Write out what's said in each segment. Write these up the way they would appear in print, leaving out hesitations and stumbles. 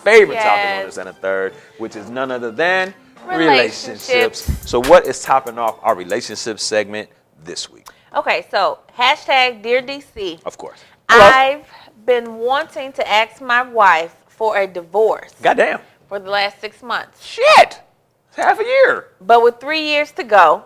favorite topic on this and a third, which is none other than relationships. So what is topping off our relationship segment this week? Okay, so hashtag Dear DC. Of course. Hello. I've been wanting to ask my wife for a divorce. Goddamn. For the last 6 months. Shit. It's half a year. But with 3 years to go,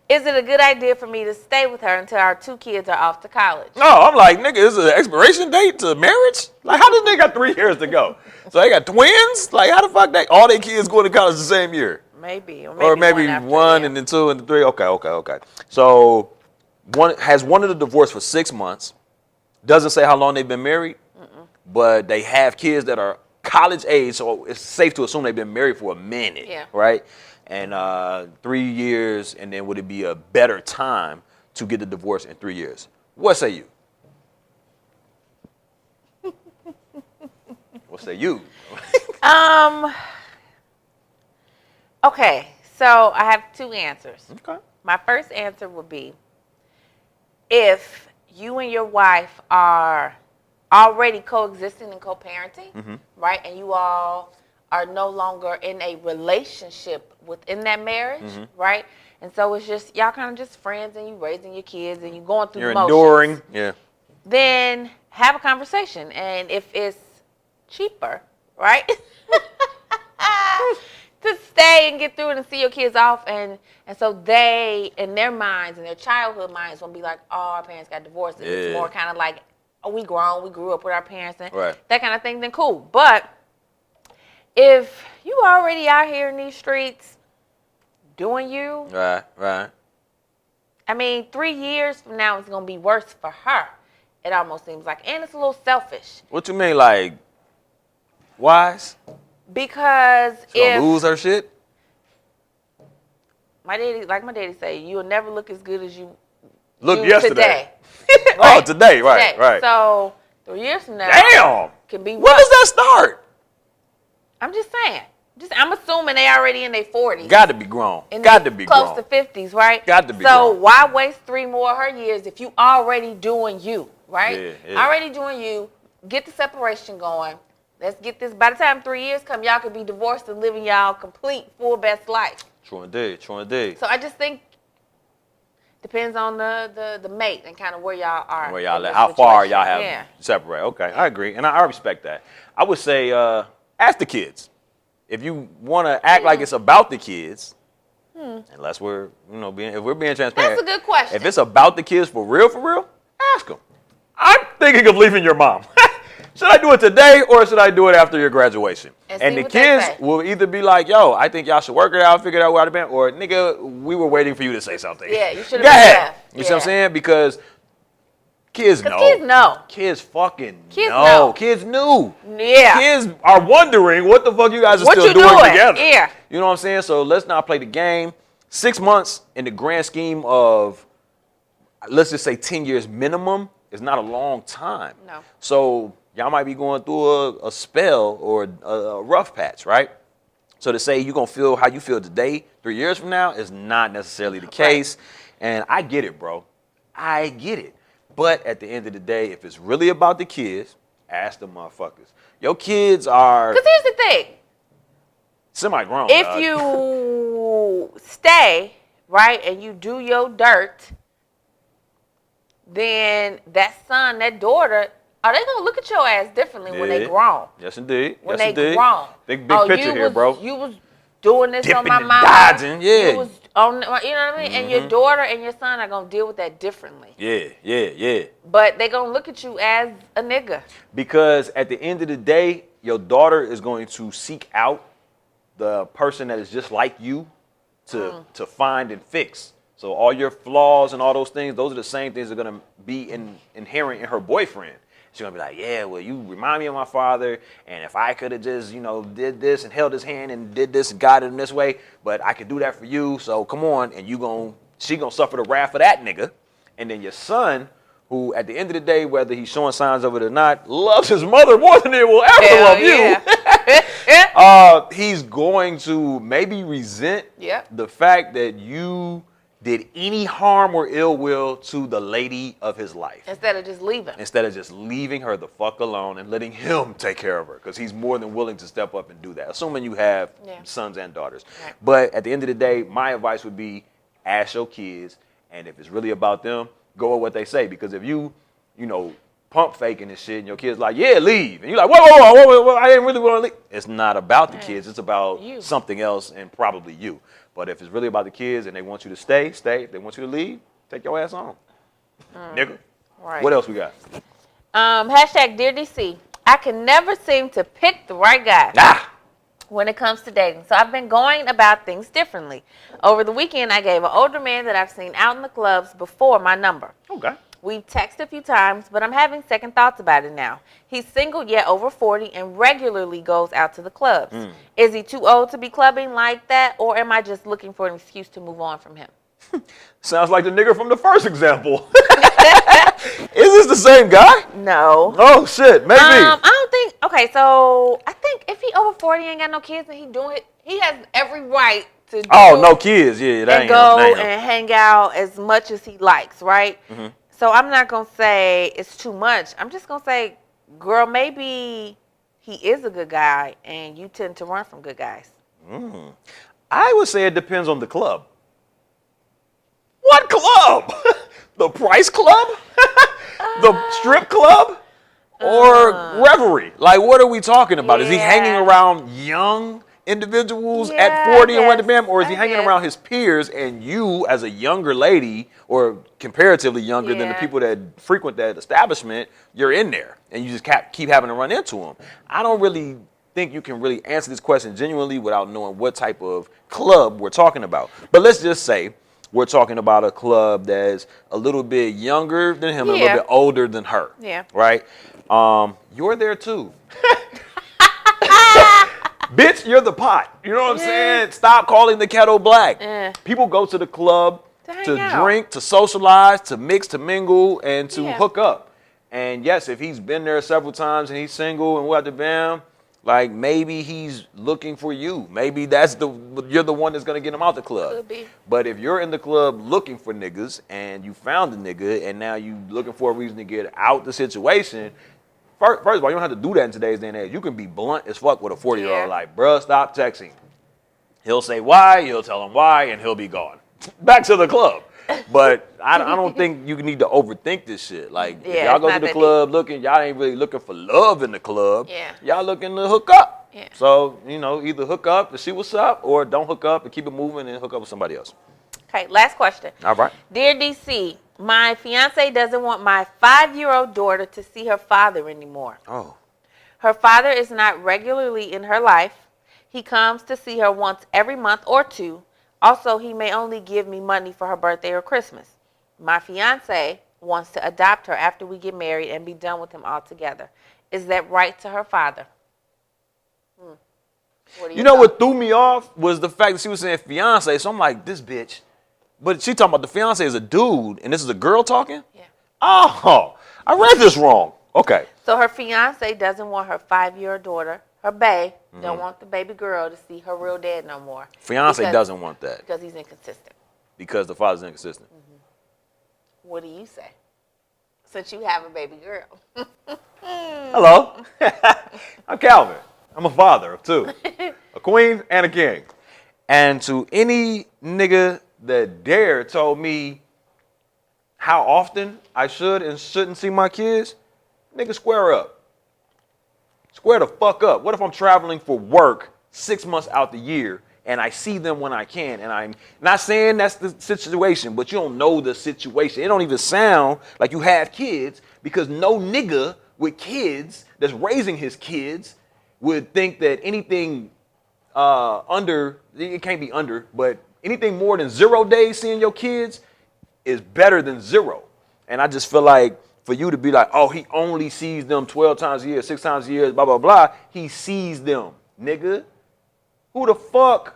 is it a good idea for me to stay with her until our 2 kids are off to college? No, I'm like, nigga, is it an expiration date to marriage? Like, how does they got 3 years to go? So they got twins? Like, how the fuck all their kids going to college the same year? Maybe. Or maybe one and then 2 and then 3. Okay. So has wanted a divorce for 6 months. Doesn't say how long they've been married, but they have kids that are college age, so it's safe to assume they've been married for a minute, right? And 3 years, and then would it be a better time to get the divorce in 3 years? What say you? What say you? Okay, so I have 2 answers. Okay. My first answer would be, if you and your wife are already coexisting and co-parenting, right, and you all are no longer in a relationship within that marriage, right, and so it's just y'all kind of just friends and you raising your kids and you going through the motions. You're enduring, then have a conversation, and if it's cheaper, right, to stay and get through it and see your kids off, and so they, in their minds, in their childhood minds, will be like, oh, our parents got divorced, and it's more kind of like, oh, we grown, we grew up with our parents, and that kind of thing, then cool. But if you already out here in these streets doing you, right. I mean, 3 years from now it's gonna be worse for her. It almost seems like, and it's a little selfish. What you mean, like wise? Because she gonna lose her shit. My daddy say, you'll never look as good as you look do yesterday. Today. Oh, today, right. So 3 years from now, damn, can be. When does that start? I'm just saying. I'm assuming they already in their 40s. Got to be grown. Close to 50s, right? Got to be grown. So why waste 3 more of her years if you already doing you, right? Already doing you. Get the separation going. Let's get this. By the time 3 years come, y'all could be divorced and living y'all complete, full best life. True indeed. So I just think depends on the mate and kind of where y'all are. Where y'all at, how far y'all have separate. Okay, I agree, and I respect that. I would say ask the kids. If you want to act like it's about the kids, unless we're, if we're being transparent. That's a good question. If it's about the kids for real, ask them. I'm thinking of leaving your mom. Should I do it today or should I do it after your graduation? And the kids will either be like, yo, I think y'all should work it out, figure it out where I've been, or nigga, we were waiting for you to say something. Yeah, you should have been left. You see what I'm saying? Because kids know. Kids know. Kids fucking know. Kids knew. Yeah. Kids are wondering what the fuck you guys are still doing together. Yeah. You know what I'm saying? So let's not play the game. 6 months in the grand scheme of, let's just say 10 years minimum, is not a long time. No. So y'all might be going through a spell or a rough patch, right? So to say you're going to feel how you feel today, 3 years from now, is not necessarily the case. And I get it, bro. I get it. But at the end of the day, if it's really about the kids, ask the motherfuckers. Your kids are... Because here's the thing. Semi-grown, If you stay, right, and you do your dirt, then that son, that daughter... Are they going to look at your ass differently when they grown? Yes, indeed. When they grown. Big picture here, bro. You was doing this dipping on my mom. Dodging, yeah. You was on, you know what I mean? And your daughter and your son are going to deal with that differently. Yeah. But they going to look at you as a nigga. Because at the end of the day, your daughter is going to seek out the person that is just like you to find and fix. So all your flaws and all those things, those are the same things that are going to be inherent in her boyfriend. She's going to be like, yeah, well, you remind me of my father, and if I could have just, did this and held his hand and did this and guided him this way, but I could do that for you, so come on, and she going to suffer the wrath of that nigga. And then your son, who at the end of the day, whether he's showing signs of it or not, loves his mother more than he will ever love you. He's going to maybe resent the fact that you did any harm or ill will to the lady of his life. Instead of just leaving. Instead of just leaving her the fuck alone and letting him take care of her, because he's more than willing to step up and do that, assuming you have sons and daughters. Right. But at the end of the day, my advice would be ask your kids, and if it's really about them, go with what they say. Because if you pump faking and shit, and your kid's like, yeah, leave, and you're like, whoa, I didn't really want to leave. It's not about the kids. It's about something else, and probably you. But if it's really about the kids and they want you to stay. If they want you to leave, take your ass on. Nigga. Right. What else we got? Hashtag Dear DC. I can never seem to pick the right guy when it comes to dating. So I've been going about things differently. Over the weekend, I gave an older man that I've seen out in the clubs before my number. Okay. We've texted a few times, but I'm having second thoughts about it now. He's single yet over 40 and regularly goes out to the clubs. Is he too old to be clubbing like that, or am I just looking for an excuse to move on from him? Sounds like the nigga from the first example. Is this the same guy? No. Oh, shit, maybe. I don't think, okay, so I think if he over 40 ain't got no kids and he doing it, he has every right to do no kids, that and ain't go him. and hang out as much as he likes, right? So I'm not going to say it's too much. I'm just going to say, girl, maybe he is a good guy and you tend to run from good guys. I would say it depends on the club. What club? The Price Club? The strip club? Or Reverie? Like, what are we talking about? Is he hanging around young individuals at 40 and what the bam, or is he hanging around his peers and you as a younger lady or comparatively younger than the people that frequent that establishment, you're in there and you just keep having to run into them? I don't really think you can really answer this question genuinely without knowing what type of club we're talking about. But let's just say we're talking about a club that's a little bit younger than him and a little bit older than her. Yeah. Right? You're there too. Bitch, you're the pot. You know what I'm saying? Stop calling the kettle black. People go to the club to drink, to socialize, to mix, to mingle, and to hook up. And yes, if he's been there several times and he's single and what the bam, like maybe he's looking for you. Maybe you're the one that's gonna get him out the club. Could be. But if you're in the club looking for niggas and you found a nigga and now you looking for a reason to get out the situation. First of all, you don't have to do that in today's day and age. You can be blunt as fuck with a 40-year-old, like, bruh, stop texting. He'll say why, you'll tell him why, and he'll be gone. Back to the club. But I don't think you need to overthink this shit. Like, if y'all go to the club looking, y'all ain't really looking for love in the club. Y'all looking to hook up. So, either hook up and see what's up, or don't hook up and keep it moving and hook up with somebody else. Okay, last question. All right. Dear DC, my fiance doesn't want my 5-year-old daughter to see her father anymore. Oh. Her father is not regularly in her life. He comes to see her once every month or two. Also, he may only give me money for her birthday or Christmas. My fiance wants to adopt her after we get married and be done with him altogether. Is that right to her father? What threw me off was the fact that she was saying fiance. So I'm like, this bitch. But she talking about the fiance is a dude, and this is a girl talking? Yeah. Oh, I read this wrong. Okay. So her fiance doesn't want her 5-year-old daughter, her bae, don't want the baby girl to see her real dad no more. Fiance doesn't want that. Because he's inconsistent. Because the father's inconsistent. What do you say? Since you have a baby girl. Hello. I'm Calvin. I'm a father of 2. A queen and a king. And to any nigga that dare told me how often I should and shouldn't see my kids, nigga, square up. Square the fuck up. What if I'm traveling for work 6 months out the year and I see them when I can? And I'm not saying that's the situation, but you don't know the situation. It don't even sound like you have kids, because no nigga with kids that's raising his kids would think that anything under, it can't be under, but anything more than 0 days seeing your kids is better than 0. And I just feel like for you to be like, oh, he only sees them 12 times a year, 6 times a year, blah, blah, blah. He sees them, nigga. Who the fuck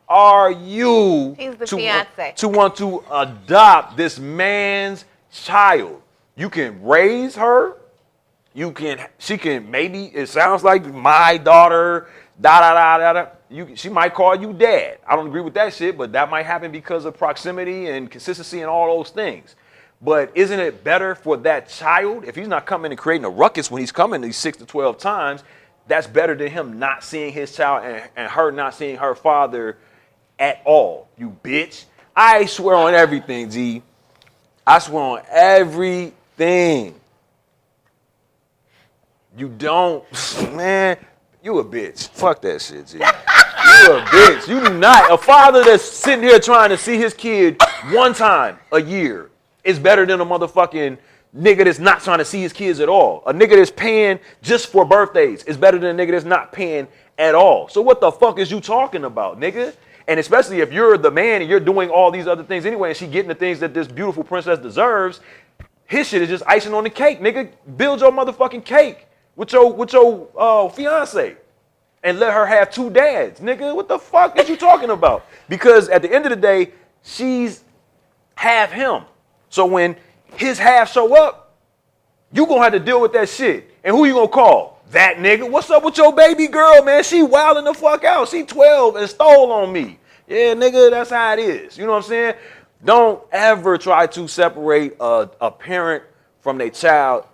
are you to want to adopt this man's child? You can raise her. She can, maybe, it sounds like my daughter, da, da, da, da, da. she might call you dad. I don't agree with that shit, but that might happen because of proximity and consistency and all those things. But isn't it better for that child, if he's not coming and creating a ruckus when he's coming these 6 to 12 times, that's better than him not seeing his child and her not seeing her father at all, you bitch. I swear on everything, G. I swear on everything. You don't, man, you a bitch. Fuck that shit, G. You a bitch. You do not. A father that's sitting here trying to see his kid one time a year is better than a motherfucking nigga that's not trying to see his kids at all. A nigga that's paying just for birthdays is better than a nigga that's not paying at all. So what the fuck is you talking about, nigga? And especially if you're the man and you're doing all these other things anyway and she getting the things that this beautiful princess deserves, his shit is just icing on the cake, nigga. Build your motherfucking cake with your fiance and let her have 2 dads, nigga. What the fuck is you talking about? Because at the end of the day, she's half him. So when his half show up, you gonna have to deal with that shit. And who you gonna call? That nigga. What's up with your baby girl, man? She wilding the fuck out. She 12 and stole on me. Yeah, nigga, that's how it is. You know what I'm saying? Don't ever try to separate a parent from their child.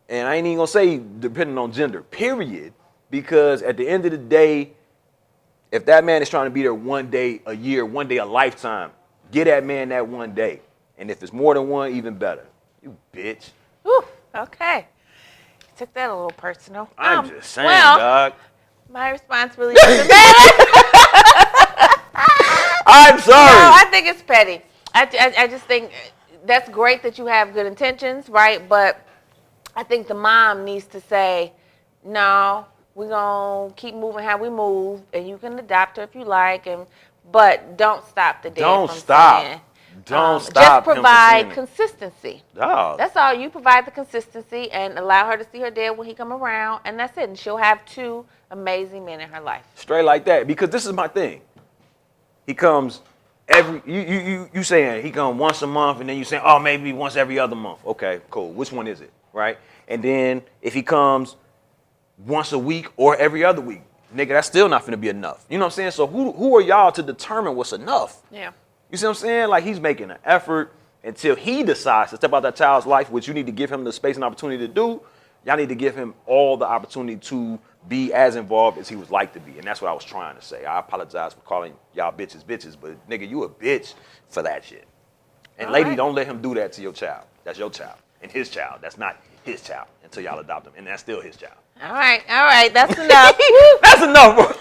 And I ain't even gonna say depending on gender, period. Because at the end of the day, if that man is trying to be there one day a year, one day a lifetime, get that man that one day. And if it's more than one, even better. You bitch. Whew, okay. Took that a little personal. I'm just saying, dog. My response really doesn't matter. I'm sorry. No, I think it's petty. I just think that's great that you have good intentions, right? But I think the mom needs to say, no, we're going to keep moving how we move, and you can adopt her if you like, but don't stop the dad Don't from stop. saying. Don't stop. Just provide consistency. Oh. That's all. You provide the consistency and allow her to see her dad when he come around, and that's it. And she'll have 2 amazing men in her life. Straight like that. Because this is my thing. He comes you saying he come once a month, and then you saying, oh, maybe once every other month. Okay, cool. Which one is it? Right? And then if he comes once a week or every other week, nigga, that's still not gonna be enough. You know what I'm saying? So who are y'all to determine what's enough? Yeah. You see what I'm saying? Like, he's making an effort until he decides to step out that child's life, which you need to give him the space and opportunity to do. Y'all need to give him all the opportunity to be as involved as he would like to be. And that's what I was trying to say. I apologize for calling y'all bitches, but nigga, you a bitch for that shit. And all lady, right. Don't let him do that to your child. That's your child. And his child. That's not his child until y'all adopt him. And that's still his child. All right. That's enough. That's enough.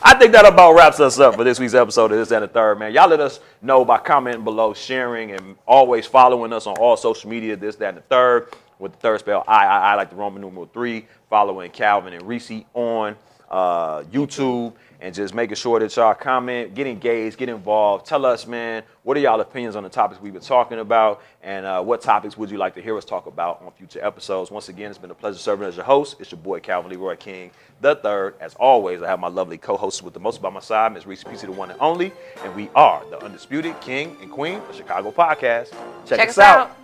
I think that about wraps us up for this week's episode of This and the Third, man. Y'all let us know by commenting below, sharing, and always following us on all social media, This, That, and the Third, with the third spell I like the Roman numeral 3, following Calvin and Reese on YouTube, and just making sure that y'all comment, get engaged, get involved. Tell us, man, what are y'all opinions on the topics we've been talking about, and what topics would you like to hear us talk about on future episodes? Once again, it's been a pleasure serving as your host. It's your boy, Calvin Leroy King the Third. As always, I have my lovely co-hosts with the most by my side, Ms. Reese Peasy, the one and only, and we are the undisputed king and queen of Chicago podcast. Check us out.